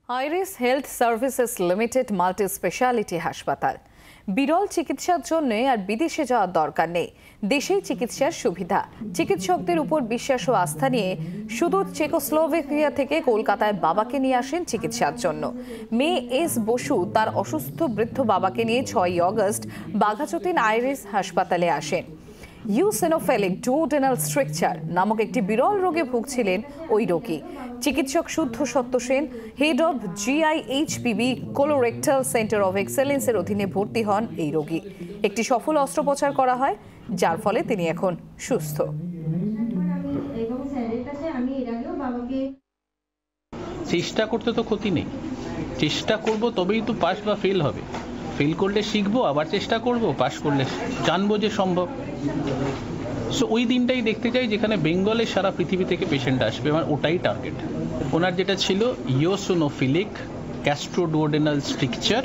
Iris health services limited multi speciality হাসপাতাল। বিরল চিকিৎসার জন্য আর বিদেশে যাওয়ার দরকার নেই, দেশেই চিকিৎসার সুবিধা। চিকিৎসকদের উপর বিশ্বাস ও আস্থা নিয়ে সুদূর চেকোস্লোভাকিয়া থেকে কলকাতায় বাবাকে নিয়ে আসেন চিকিৎসার জন্য। মেয়ে এস বসু তার অসুস্থ বৃদ্ধ বাবাকে নিয়ে 6ই অগস্ট বাঘাযতীন আইরিস হাসপাতালে আসেন। ইউসিনোফিলিক ডুওডেনাল স্ট্রাকচার নামক একটি বিরল রোগে ভুগছিলেন ওই রোগী। চিকিৎসক Shuddha Satya Sen, head of GIHPB colorectal centre of এক্সেলেন্সের অধীনে ভর্তি হন এই রোগী। একটি সফল অস্ত্রোপচার করা হয়, যার ফলে তিনি এখন সুস্থ। চেষ্টা করতে তো ক্ষতি নেই, চেষ্টা করব তবেই তো পাস বা ফেল হবে। ফেল করলে শিখবো, আবার চেষ্টা করব, পাস করলে জানবো যে সম্ভব। সো ওই দিনটাই দেখতে চাই যেখানে বেঙ্গলের সারা পৃথিবী থেকে পেশেন্ট আসবে, আমার ওটাই টার্গেট। ওনার যেটা ছিল eosinophilic gastroduodenal structure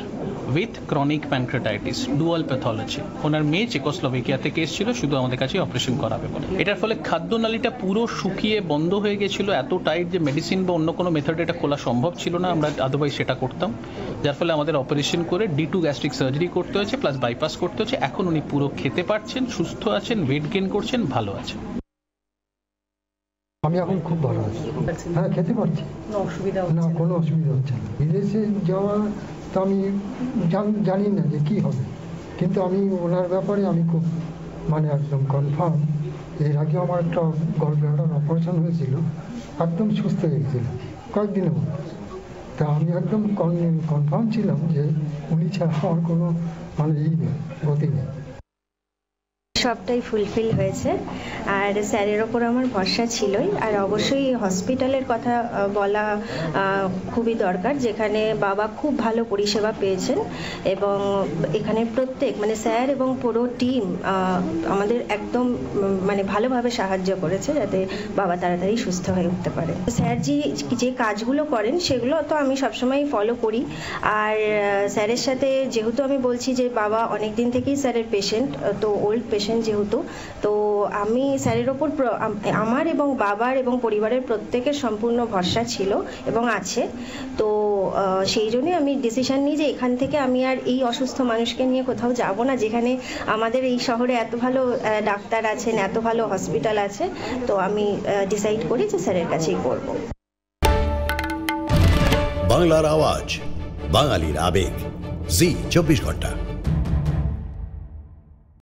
with chronic pancreatitis dual pathology. ওনার মেয়ে চেকোস্লোভাকিয়া থেকে এসেছিল শুধু আমাদের কাছে অপারেশন করাবে বলে। এটার ফলে খাদ্যনালীটা পুরো শুকিয়ে বন্ধ হয়ে গেছিল, এত টাইট যে মেডিসিন বা অন্য কোনো মেথড এটা খোলা সম্ভব ছিল না। আমরা আদারওয়াইজ সেটা করতাম, যার ফলে আমাদের অপারেশন করে D2 গ্যাস্ট্রিক সার্জারি করতে হয়েছে, প্লাস বাইপাস করতে হয়েছে। এখন উনি পুরো খেতে পারছেন, সুস্থ আছেন, ওয়েট গেইন করছেন, ভালো আছেন। আমি এখন খুব ভালো আছি, হ্যাঁ খেতে পারছি, না কোনো অসুবিধা হচ্ছে না। বিদেশে যাওয়া তো আমি জানি না যে কি হবে, কিন্তু আমি ওনার ব্যাপারে আমি খুব একদম কনফার্ম। এর আগে আমার একটা গলব্লাডার অপারেশন হয়েছিল, একদম সুস্থ হয়ে গেছিল কয়েকদিনের মধ্যে। তা আমি একদম কনফার্ম ছিলাম যে উনি ছাড়া আমার কোনো এই নেই, গতি নেই। সবটাই ফুলফিল হয়েছে, আর স্যারের ওপর আমার ভরসা ছিলই। আর অবশ্যই হসপিটালের কথা বলা খুবই দরকার, যেখানে বাবা খুব ভালো পরিষেবা পেয়েছেন এবং এখানে প্রত্যেক স্যার এবং পুরো টিম আমাদের একদম ভালোভাবে সাহায্য করেছে যাতে বাবা তাড়াতাড়ি সুস্থ হয়ে উঠতে পারে। স্যার যে কাজগুলো করেন সেগুলো তো আমি সবসময় ফলো করি। আর স্যারের সাথে যেহেতু আমি বলছি যে বাবা অনেক দিন থেকেই স্যারের পেশেন্ট, তো ওল্ড পেশেন্ট যেহেতু, তো আমি স্যারের ওপর আমার এবং বাবার এবং পরিবারের প্রত্যেকের সম্পূর্ণ ভরসা ছিল এবং আছে। তো সেই জন্যই আমি ডিসিশন নিই যে এখান থেকে আমি আর এই অসুস্থ মানুষকে নিয়ে কোথাও যাব না, যেখানে আমাদের এই শহরে এত ভালো ডাক্তার আছেন, এত ভালো হসপিটাল আছে। তো আমি ডিসাইড করি যে স্যারের কাছেই করব। বাংলার আওয়াজ, বাঙালির আবেগ, জি 24 ঘন্টা।